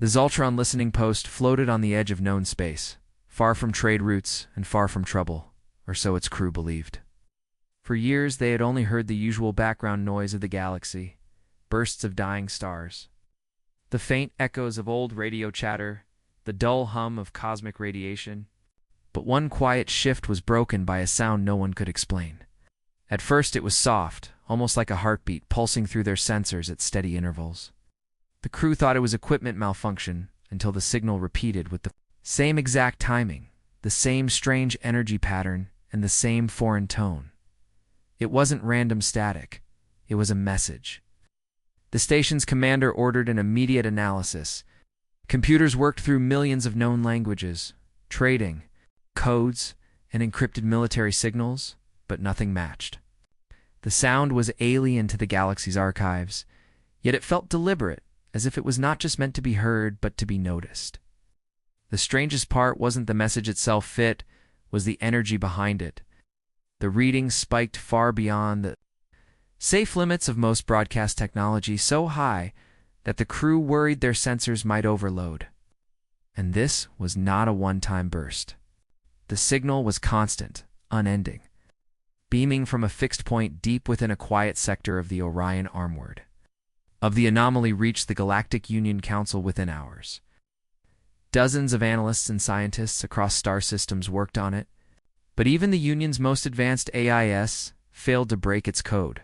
The Zoltron listening post floated on the edge of known space, far from trade routes and far from trouble, or so its crew believed. For years they had only heard the usual background noise of the galaxy, bursts of dying stars. The faint echoes of old radio chatter, the dull hum of cosmic radiation. But one quiet shift was broken by a sound no one could explain. At first it was soft, almost like a heartbeat pulsing through their sensors at steady intervals. The crew thought it was equipment malfunction until the signal repeated with the same exact timing, the same strange energy pattern, and the same foreign tone. It wasn't random static. It was a message. The station's commander ordered an immediate analysis. Computers worked through millions of known languages, trading, codes, and encrypted military signals, but nothing matched. The sound was alien to the galaxy's archives, yet it felt deliberate, as if it was not just meant to be heard, but to be noticed. The strangest part wasn't the message itself was the energy behind it. The reading spiked far beyond the safe limits of most broadcast technology, so high that the crew worried their sensors might overload. And this was not a one-time burst. The signal was constant, unending, beaming from a fixed point deep within a quiet sector of the Orion armward. The anomaly reached the Galactic Union Council within hours. Dozens of analysts and scientists across star systems worked on it, but even the Union's most advanced AIS failed to break its code.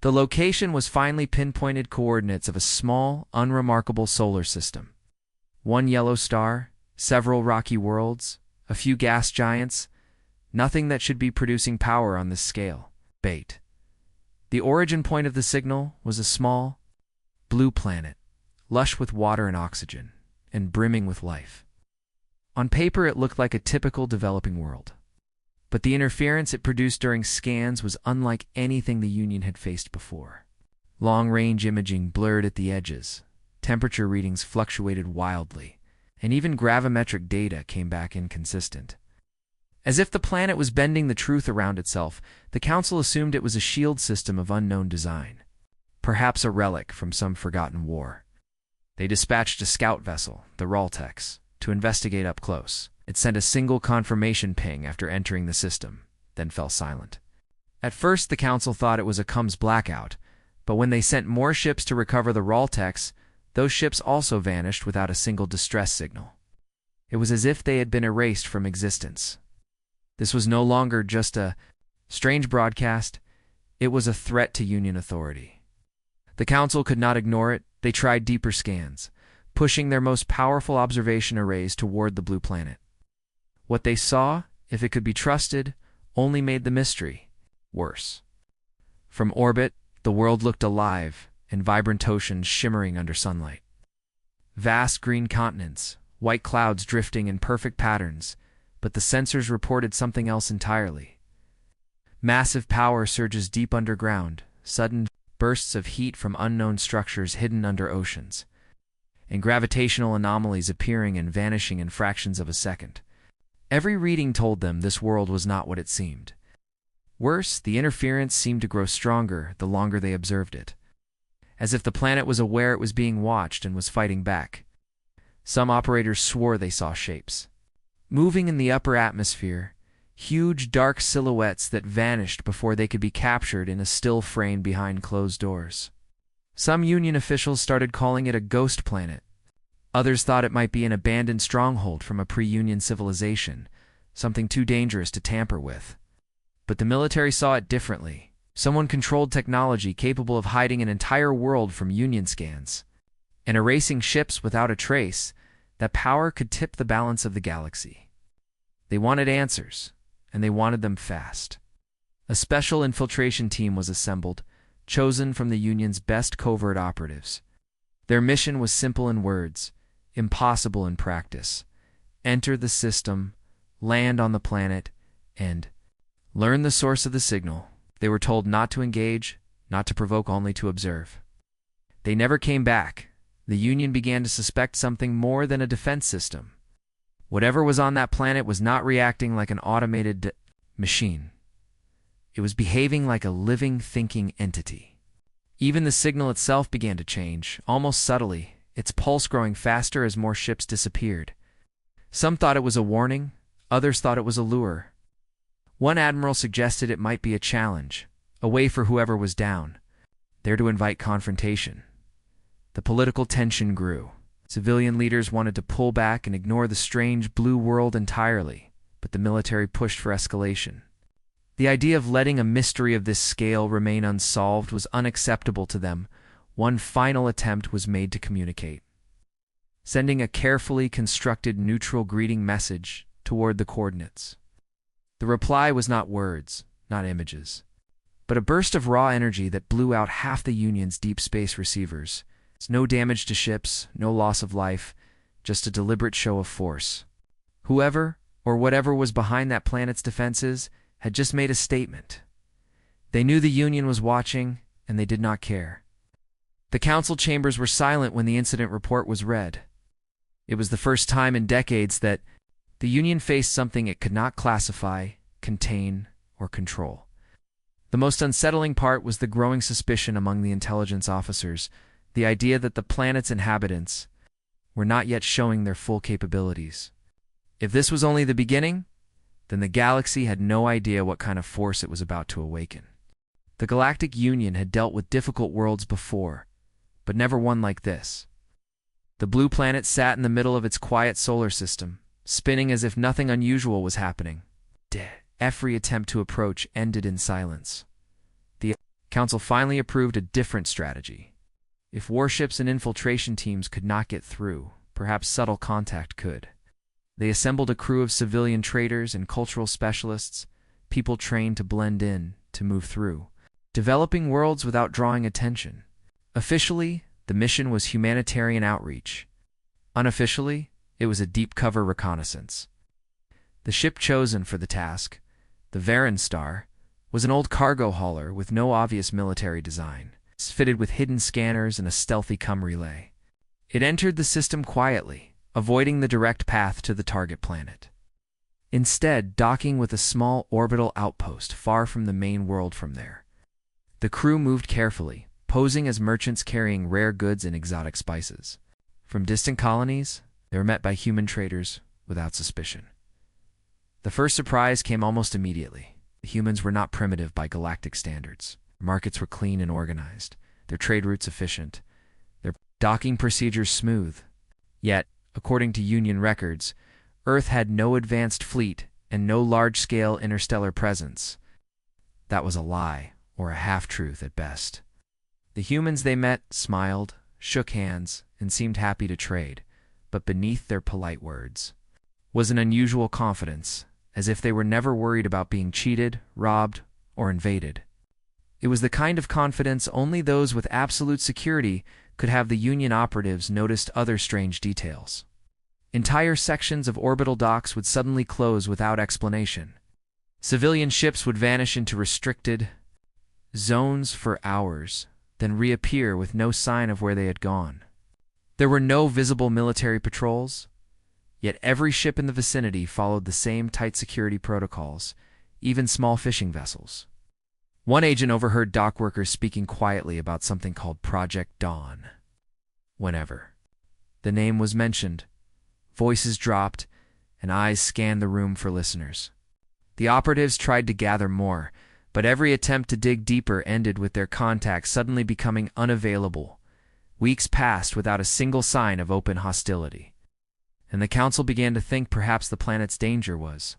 The location was finally pinpointed coordinates of a small, unremarkable solar system. One yellow star, several rocky worlds, a few gas giants, nothing that should be producing power on this scale. Bait. The origin point of the signal was a small, blue planet, lush with water and oxygen, and brimming with life. On paper it looked like a typical developing world. But the interference it produced during scans was unlike anything the Union had faced before. Long-range imaging blurred at the edges, temperature readings fluctuated wildly, and even gravimetric data came back inconsistent. As if the planet was bending the truth around itself, the Council assumed it was a shield system of unknown design, perhaps a relic from some forgotten war. They dispatched a scout vessel, the Raltex, to investigate up close. It sent a single confirmation ping after entering the system, then fell silent. At first, the Council thought it was a comms blackout, but when they sent more ships to recover the Raltex, those ships also vanished without a single distress signal. It was as if they had been erased from existence. This was no longer just a strange broadcast, it was a threat to Union authority. The Council could not ignore it. They tried deeper scans, pushing their most powerful observation arrays toward the blue planet. What they saw, if it could be trusted, only made the mystery worse. From orbit, the world looked alive, and vibrant oceans shimmering under sunlight. Vast green continents, white clouds drifting in perfect patterns, but the sensors reported something else entirely. Massive power surges deep underground, sudden bursts of heat from unknown structures hidden under oceans, and gravitational anomalies appearing and vanishing in fractions of a second. Every reading told them this world was not what it seemed. Worse, the interference seemed to grow stronger the longer they observed it, as if the planet was aware it was being watched and was fighting back. Some operators swore they saw shapes moving in the upper atmosphere, huge dark silhouettes that vanished before they could be captured in a still frame behind closed doors. Some Union officials started calling it a ghost planet. Others thought it might be an abandoned stronghold from a pre-Union civilization, something too dangerous to tamper with. But the military saw it differently. Someone-controlled technology capable of hiding an entire world from Union scans, and erasing ships without a trace. That power could tip the balance of the galaxy. They wanted answers, and they wanted them fast. A special infiltration team was assembled, chosen from the Union's best covert operatives. Their mission was simple in words, impossible in practice. Enter the system, land on the planet, and learn the source of the signal. They were told not to engage, not to provoke, only to observe. They never came back. The Union began to suspect something more than a defense system. Whatever was on that planet was not reacting like an automated machine. It was behaving like a living, thinking entity. Even the signal itself began to change, almost subtly. its pulse growing faster as more ships disappeared. Some thought it was a warning, others thought it was a lure. One admiral suggested it might be a challenge, a way for whoever was down, there to invite confrontation. The political tension grew. Civilian leaders wanted to pull back and ignore the strange blue world entirely, but the military pushed for escalation. The idea of letting a mystery of this scale remain unsolved was unacceptable to them. One final attempt was made to communicate, sending a carefully constructed neutral greeting message toward the coordinates. The reply was not words, not images, but a burst of raw energy that blew out half the Union's deep space receivers. It's no damage to ships, no loss of life, just a deliberate show of force. Whoever or whatever was behind that planet's defenses had just made a statement. They knew the Union was watching, and they did not care. The council chambers were silent when the incident report was read. It was the first time in decades that the Union faced something it could not classify, contain, or control. The most unsettling part was the growing suspicion among the intelligence officers, the idea that the planet's inhabitants were not yet showing their full capabilities. If this was only the beginning, then the galaxy had no idea what kind of force it was about to awaken. The Galactic Union had dealt with difficult worlds before, but never one like this. The blue planet sat in the middle of its quiet solar system, spinning as if nothing unusual was happening. Every attempt to approach ended in silence. The council finally approved a different strategy. If warships and infiltration teams could not get through, perhaps subtle contact could. They assembled a crew of civilian traders and cultural specialists, people trained to blend in, to move through, developing worlds without drawing attention. Officially, the mission was humanitarian outreach. Unofficially, it was a deep cover reconnaissance. The ship chosen for the task, the Varen Star, was an old cargo hauler with no obvious military design, fitted with hidden scanners and a stealthy comm relay. It entered the system quietly, avoiding the direct path to the target planet. Instead, docking with a small orbital outpost far from the main world from there. The crew moved carefully, posing as merchants carrying rare goods and exotic spices. From distant colonies, they were met by human traders without suspicion. The first surprise came almost immediately. The humans were not primitive by galactic standards. Their markets were clean and organized, their trade routes efficient, their docking procedures smooth. Yet, according to Union records, Earth had no advanced fleet and no large-scale interstellar presence. That was a lie, or a half-truth at best. The humans they met smiled, shook hands, and seemed happy to trade, but beneath their polite words was an unusual confidence, as if they were never worried about being cheated, robbed, or invaded. It was the kind of confidence only those with absolute security could have. The Union operatives noticed other strange details. Entire sections of orbital docks would suddenly close without explanation. Civilian ships would vanish into restricted zones for hours, then reappear with no sign of where they had gone. There were no visible military patrols, yet every ship in the vicinity followed the same tight security protocols, even small fishing vessels. One agent overheard dock workers speaking quietly about something called Project Dawn. Whenever the name was mentioned, voices dropped and eyes scanned the room for listeners. The operatives tried to gather more, but every attempt to dig deeper ended with their contact suddenly becoming unavailable. Weeks passed without a single sign of open hostility, and the council began to think perhaps the planet's danger was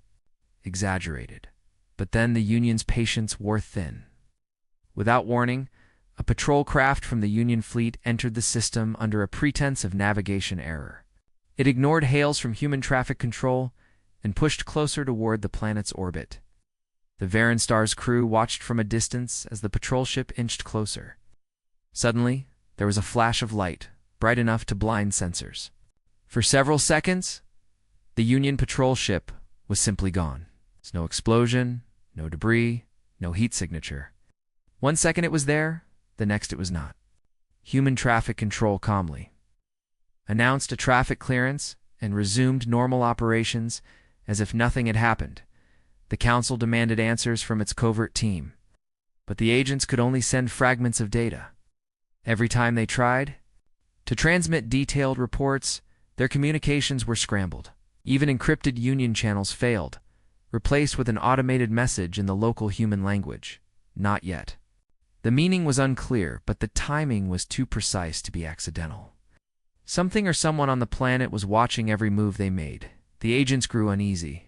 exaggerated. But then the Union's patience wore thin. Without warning, a patrol craft from the Union fleet entered the system under a pretense of navigation error. It ignored hails from human traffic control and pushed closer toward the planet's orbit. The Varen Star's crew watched from a distance as the patrol ship inched closer. Suddenly, there was a flash of light, bright enough to blind sensors. For several seconds, the Union patrol ship was simply gone. There's no explosion, no debris, no heat signature. 1 second it was there, the next it was not. Human traffic control calmly announced a traffic clearance and resumed normal operations as if nothing had happened. The council demanded answers from its covert team, but the agents could only send fragments of data. Every time they tried, To transmit detailed reports, their communications were scrambled. Even encrypted Union channels failed, replaced with an automated message in the local human language. Not yet. The meaning was unclear, but the timing was too precise to be accidental. Something or someone on the planet was watching every move they made. The agents grew uneasy.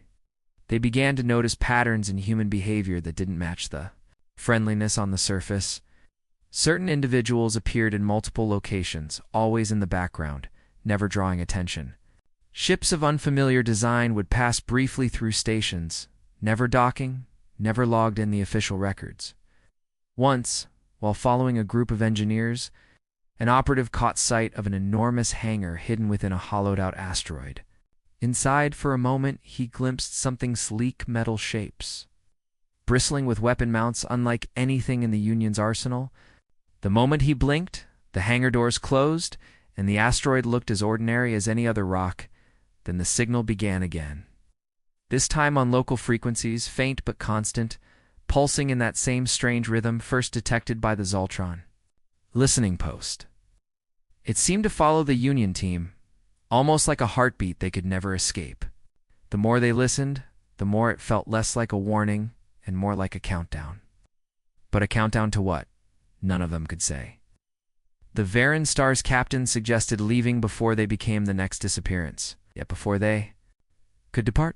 They began to notice patterns in human behavior that didn't match the friendliness on the surface. Certain individuals appeared in multiple locations, always in the background, never drawing attention. Ships of unfamiliar design would pass briefly through stations, never docking, never logged in the official records. Once, while following a group of engineers, an operative caught sight of an enormous hangar hidden within a hollowed-out asteroid. Inside, for a moment, he glimpsed something sleek metal shapes. Bristling with weapon mounts unlike anything in the Union's arsenal, the moment he blinked, the hangar doors closed, and the asteroid looked as ordinary as any other rock. Then the signal began again. This time on local frequencies, faint but constant, pulsing in that same strange rhythm first detected by the Zoltron. Listening post. It seemed to follow the Union team, almost like a heartbeat they could never escape. The more they listened, the more it felt less like a warning and more like a countdown. But a countdown to what? None of them could say. The Varen Star's captain suggested leaving before they became the next disappearance, yet before they could depart.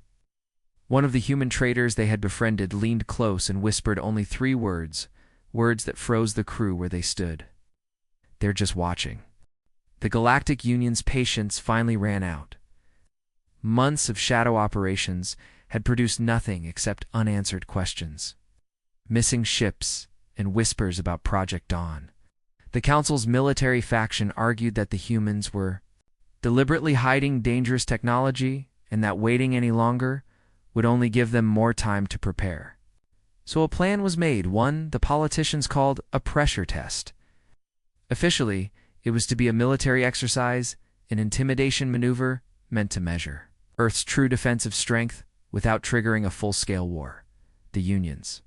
One of the human traders they had befriended leaned close and whispered only 3 words, words that froze the crew where they stood. They're just watching. The Galactic Union's patience finally ran out. Months of shadow operations had produced nothing except unanswered questions, missing ships, and whispers about Project Dawn. The Council's military faction argued that the humans were deliberately hiding dangerous technology and that waiting any longer would only give them more time to prepare. So a plan was made, one the politicians called a pressure test. Officially, it was to be a military exercise, an intimidation maneuver meant to measure Earth's true defensive strength without triggering a full-scale war. The Union's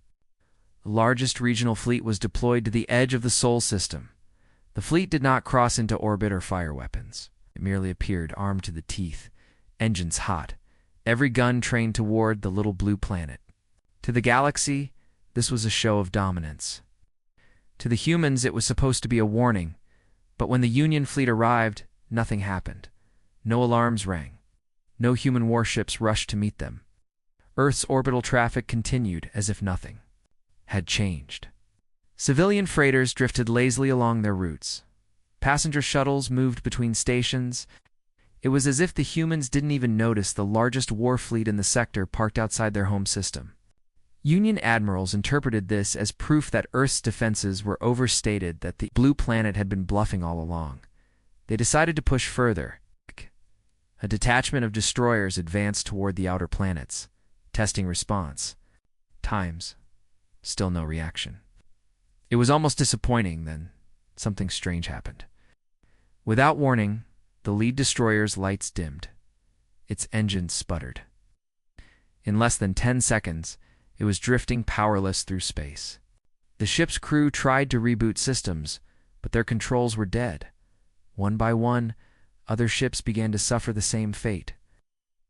largest regional fleet was deployed to the edge of the Sol system. The fleet did not cross into orbit or fire weapons. It merely appeared armed to the teeth, engines hot, every gun trained toward the little blue planet. To the galaxy, this was a show of dominance. To the humans, it was supposed to be a warning, but when the Union fleet arrived, nothing happened. No alarms rang. No human warships rushed to meet them. Earth's orbital traffic continued as if nothing had changed. Civilian freighters drifted lazily along their routes. Passenger shuttles moved between stations. It was as if the humans didn't even notice the largest war fleet in the sector parked outside their home system. Union admirals interpreted this as proof that Earth's defenses were overstated, that the blue planet had been bluffing all along. They decided to push further. A detachment of destroyers advanced toward the outer planets, testing response. Times. Still no reaction. It was almost disappointing, then something strange happened. Without warning, the lead destroyer's lights dimmed. Its engines sputtered. In less than 10 seconds, it was drifting powerless through space. The ship's crew tried to reboot systems, but their controls were dead. One by one, other ships began to suffer the same fate.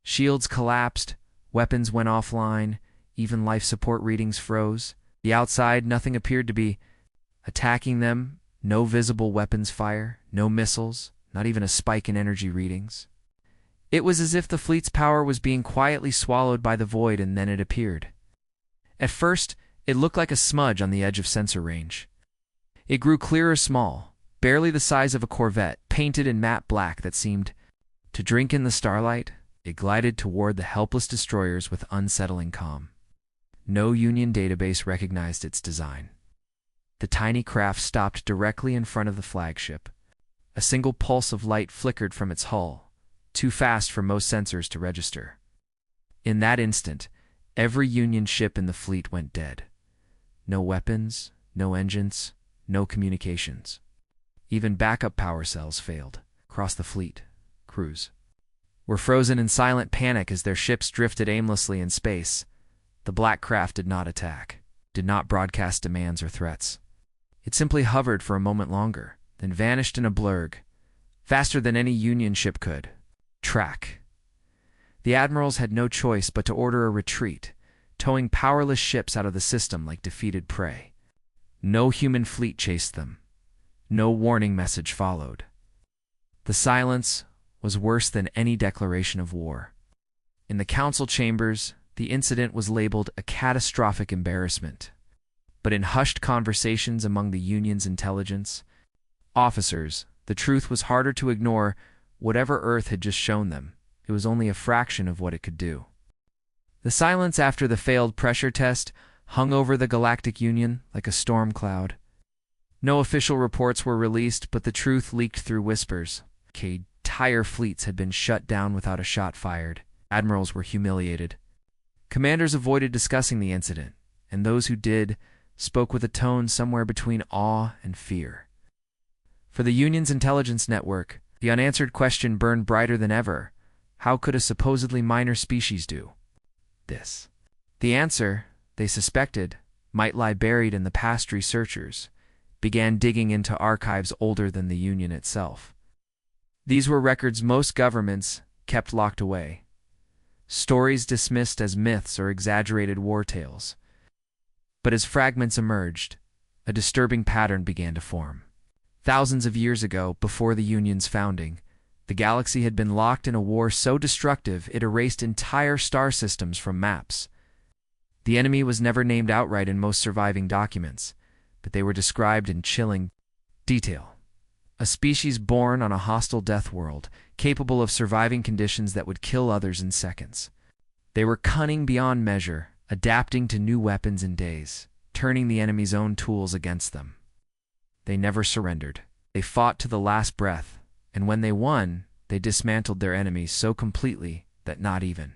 Shields collapsed, weapons went offline, even life support readings froze. The outside, nothing appeared to be attacking them, no visible weapons fire, no missiles, not even a spike in energy readings. It was as if the fleet's power was being quietly swallowed by the void, and then it appeared. At first, it looked like a smudge on the edge of sensor range. It grew clearer, small, barely the size of a Corvette, painted in matte black that seemed to drink in the starlight. It glided toward the helpless destroyers with unsettling calm. No Union database recognized its design. The tiny craft stopped directly in front of the flagship. A single pulse of light flickered from its hull, too fast for most sensors to register. In that instant, every Union ship in the fleet went dead. No weapons, no engines, no communications. Even backup power cells failed. Across the fleet, crews were frozen in silent panic as their ships drifted aimlessly in space. The black craft did not attack, did not broadcast demands or threats. It simply hovered for a moment longer, then vanished in a blur, faster than any Union ship could track. The admirals had no choice but to order a retreat, towing powerless ships out of the system like defeated prey. No human fleet chased them. No warning message followed. The silence was worse than any declaration of war. In the council chambers, the incident was labeled a catastrophic embarrassment. But in hushed conversations among the Union's intelligence officers, the truth was harder to ignore. Whatever Earth had just shown them, it was only a fraction of what it could do. The silence after the failed pressure test hung over the Galactic Union like a storm cloud. No official reports were released, but the truth leaked through whispers. Entire fleets had been shut down without a shot fired. Admirals were humiliated. Commanders avoided discussing the incident, and those who did spoke with a tone somewhere between awe and fear. For the Union's intelligence network, the unanswered question burned brighter than ever. How could a supposedly minor species do this? The answer, they suspected, might lie buried in the past. Researchers began digging into archives older than the Union itself. These were records most governments kept locked away, stories dismissed as myths or exaggerated war tales. But as fragments emerged, a disturbing pattern began to form. Thousands of years ago, before the Union's founding, the galaxy had been locked in a war so destructive it erased entire star systems from maps. The enemy was never named outright in most surviving documents, but they were described in chilling detail. A species born on a hostile death world, capable of surviving conditions that would kill others in seconds. They were cunning beyond measure, adapting to new weapons in days, turning the enemy's own tools against them. They never surrendered. They fought to the last breath, and when they won, they dismantled their enemies so completely that not even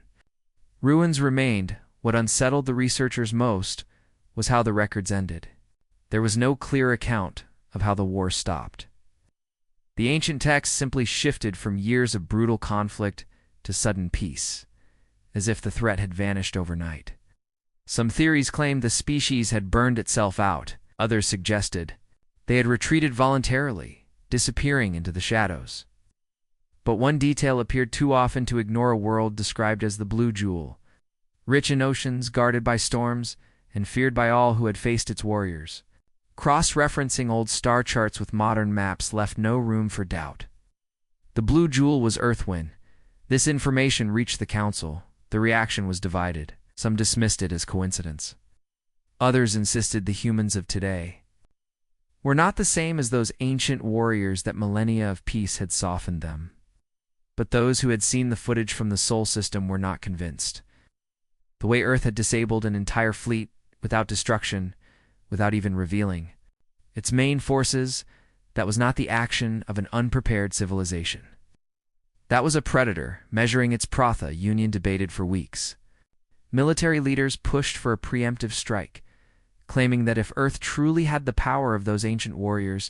ruins remained. What unsettled the researchers most was how the records ended. There was no clear account of how the war stopped. The ancient texts simply shifted from years of brutal conflict to sudden peace, as if the threat had vanished overnight. Some theories claimed the species had burned itself out. Others suggested they had retreated voluntarily, disappearing into the shadows. But one detail appeared too often to ignore: a world described as the Blue Jewel, rich in oceans, guarded by storms, and feared by all who had faced its warriors. Cross-referencing old star charts with modern maps left no room for doubt. The Blue Jewel was Earthwind. This information reached the Council. The reaction was divided. Some dismissed it as coincidence. Others insisted the humans of today were not the same as those ancient warriors, that millennia of peace had softened them. But those who had seen the footage from the Sol system were not convinced. The way Earth had disabled an entire fleet without destruction, without even revealing its main forces, that was not the action of an unprepared civilization. That was a predator measuring its protha. Union debated for weeks. Military leaders pushed for a preemptive strike, claiming that if Earth truly had the power of those ancient warriors,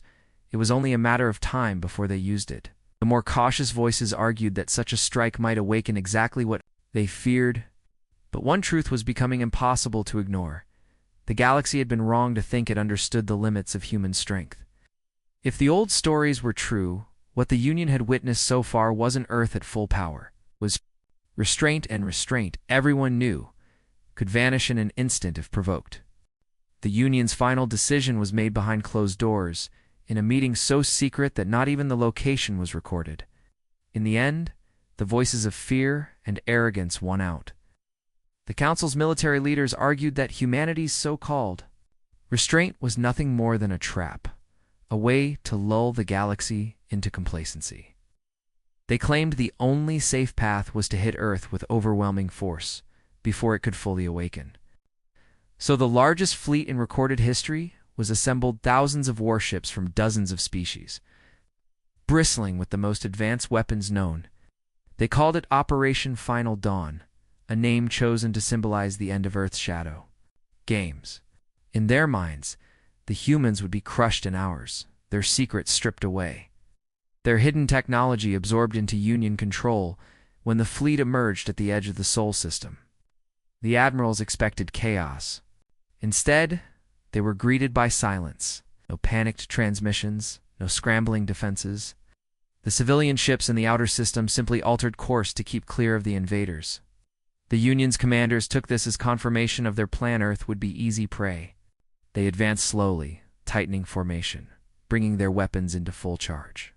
it was only a matter of time before they used it. The more cautious voices argued that such a strike might awaken exactly what they feared. But one truth was becoming impossible to ignore. The galaxy had been wrong to think it understood the limits of human strength. If the old stories were true, what the Union had witnessed so far wasn't Earth at full power. It was restraint, and restraint, everyone knew, could vanish in an instant if provoked. The Union's final decision was made behind closed doors, in a meeting so secret that not even the location was recorded. In the end, the voices of fear and arrogance won out. The Council's military leaders argued that humanity's so-called restraint was nothing more than a trap, a way to lull the galaxy into complacency. They claimed the only safe path was to hit Earth with overwhelming force before it could fully awaken. So the largest fleet in recorded history was assembled, thousands of warships from dozens of species, bristling with the most advanced weapons known. They called it Operation Final Dawn, a name chosen to symbolize the end of Earth's shadow games. In their minds, the humans would be crushed in hours, their secrets stripped away, their hidden technology absorbed into Union control when the fleet emerged at the edge of the Sol system. The admirals expected chaos. Instead, they were greeted by silence. No panicked transmissions, no scrambling defenses. The civilian ships in the outer system simply altered course to keep clear of the invaders. The Union's commanders took this as confirmation of their plan. Earth would be easy prey. They advanced slowly, tightening formation, bringing their weapons into full charge.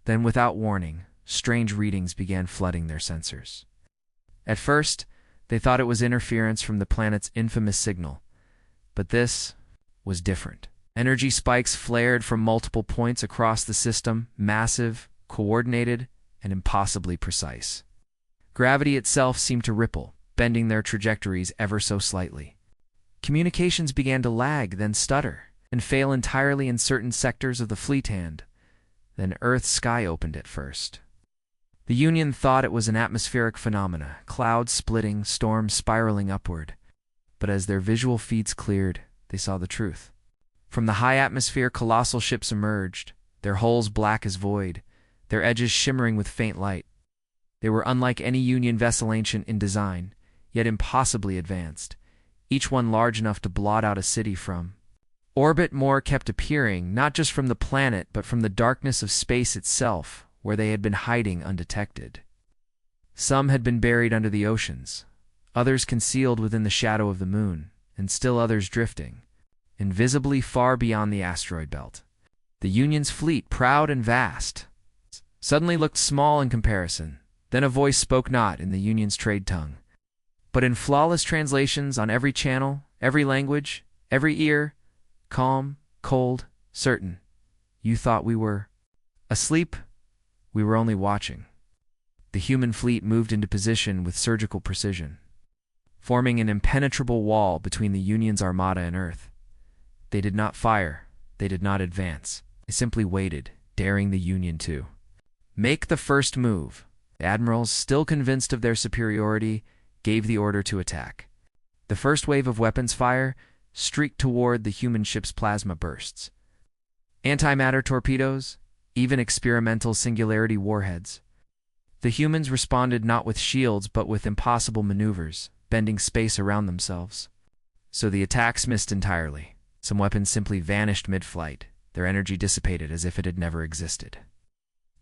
Then, without warning, strange readings began flooding their sensors. At first, they thought it was interference from the planet's infamous signal, but this was different. Energy spikes flared from multiple points across the system, massive, coordinated, and impossibly precise. Gravity itself seemed to ripple, bending their trajectories ever so slightly. Communications began to lag, then stutter, and fail entirely in certain sectors of the fleet hand. Then Earth's sky opened at first. The Union thought it was an atmospheric phenomena, clouds splitting, storms spiraling upward. But as their visual feeds cleared, they saw the truth. From the high atmosphere, colossal ships emerged, their hulls black as void, their edges shimmering with faint light. They were unlike any Union vessel, ancient in design, yet impossibly advanced, each one large enough to blot out a city from. Orbit more kept appearing, not just from the planet, but from the darkness of space itself, where they had been hiding undetected. Some had been buried under the oceans, others concealed within the shadow of the moon, and still others drifting, invisibly far beyond the asteroid belt. The Union's fleet, proud and vast, suddenly looked small in comparison. Then a voice spoke not in the Union's trade tongue, but in flawless translations on every channel, every language, every ear, calm, cold, certain. You thought we were asleep? We were only watching. The human fleet moved into position with surgical precision, forming an impenetrable wall between the Union's armada and Earth. They did not fire, they did not advance. They simply waited, daring the Union to make the first move. The admirals, still convinced of their superiority, gave the order to attack. The first wave of weapons fire streaked toward the human ship's plasma bursts. Antimatter torpedoes, even experimental singularity warheads. The humans responded not with shields but with impossible maneuvers, bending space around themselves. So the attacks missed entirely. Some weapons simply vanished mid-flight, their energy dissipated as if it had never existed.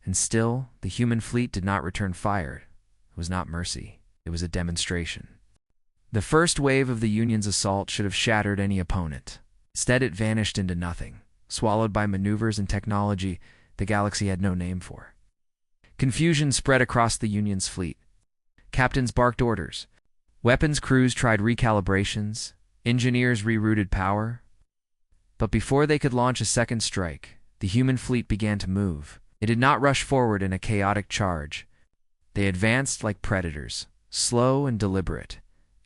And still, the human fleet did not return fire. It was not mercy. It was a demonstration. The first wave of the Union's assault should have shattered any opponent. Instead, it vanished into nothing, swallowed by maneuvers and technology the galaxy had no name for. Confusion spread across the Union's fleet. Captains barked orders. Weapons crews tried recalibrations. Engineers rerouted power. But before they could launch a second strike, the human fleet began to move. It did not rush forward in a chaotic charge. They advanced like predators, slow and deliberate,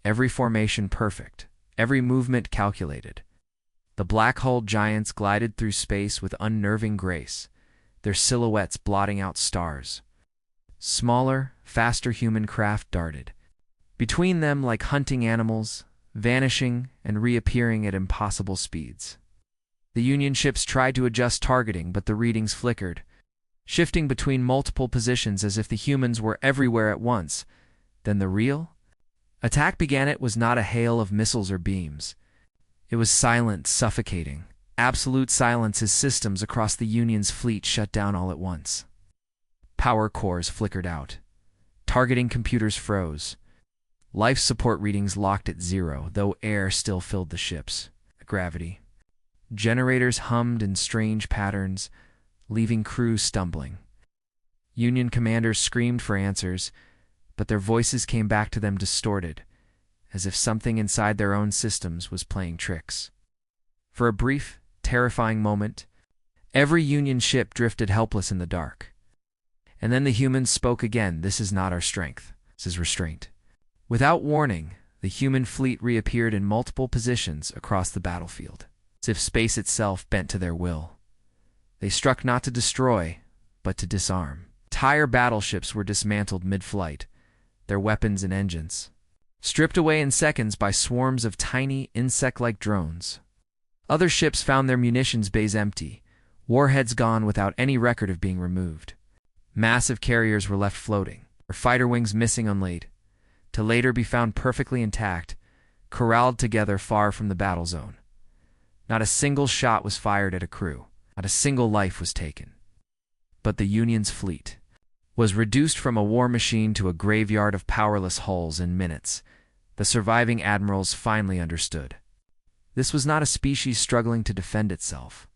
every formation perfect, every movement calculated. The black-hulled giants glided through space with unnerving grace, their silhouettes blotting out stars. Smaller, faster human craft darted between them like hunting animals, vanishing and reappearing at impossible speeds. The Union ships tried to adjust targeting, but the readings flickered, shifting between multiple positions as if the humans were everywhere at once. Then the real attack began. It was not a hail of missiles or beams. It was silent, suffocating, absolute silence as systems across the Union's fleet shut down all at once. Power cores flickered out. Targeting computers froze. Life support readings locked at 0, though air still filled the ships. Gravity. Generators hummed in strange patterns, leaving crews stumbling. Union commanders screamed for answers, but their voices came back to them distorted, as if something inside their own systems was playing tricks. For a brief, terrifying moment, every Union ship drifted helpless in the dark. And then the humans spoke again. This is not our strength. This is restraint. Without warning, the human fleet reappeared in multiple positions across the battlefield, as if space itself bent to their will. They struck not to destroy, but to disarm. Entire battleships were dismantled mid-flight, their weapons and engines stripped away in seconds by swarms of tiny, insect-like drones. Other ships found their munitions bays empty, warheads gone without any record of being removed. Massive carriers were left floating, their fighter wings missing unlaid, to later be found perfectly intact, corralled together far from the battle zone. Not a single shot was fired at a crew. Not a single life was taken. But the Union's fleet was reduced from a war machine to a graveyard of powerless hulls in minutes. The surviving admirals finally understood. This was not a species struggling to defend itself.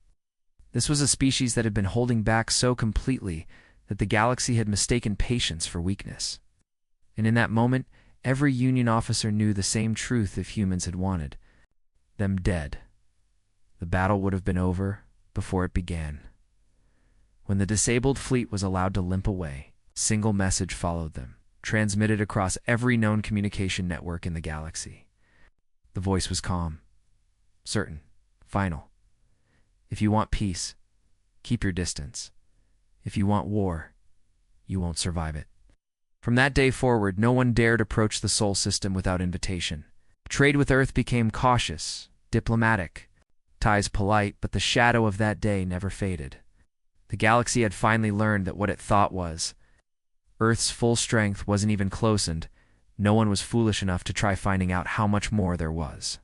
This was a species that had been holding back so completely that the galaxy had mistaken patience for weakness. And in that moment, every Union officer knew the same truth if humans had wanted them dead. The battle would have been over before it began. When the disabled fleet was allowed to limp away, a single message followed them, transmitted across every known communication network in the galaxy. The voice was calm, certain, final. If you want peace, keep your distance. If you want war, you won't survive it. From that day forward, no one dared approach the Sol system without invitation. Trade with Earth became cautious, diplomatic, ties polite, but the shadow of that day never faded. The galaxy had finally learned that what it thought was Earth's full strength wasn't even close, and no one was foolish enough to try finding out how much more there was.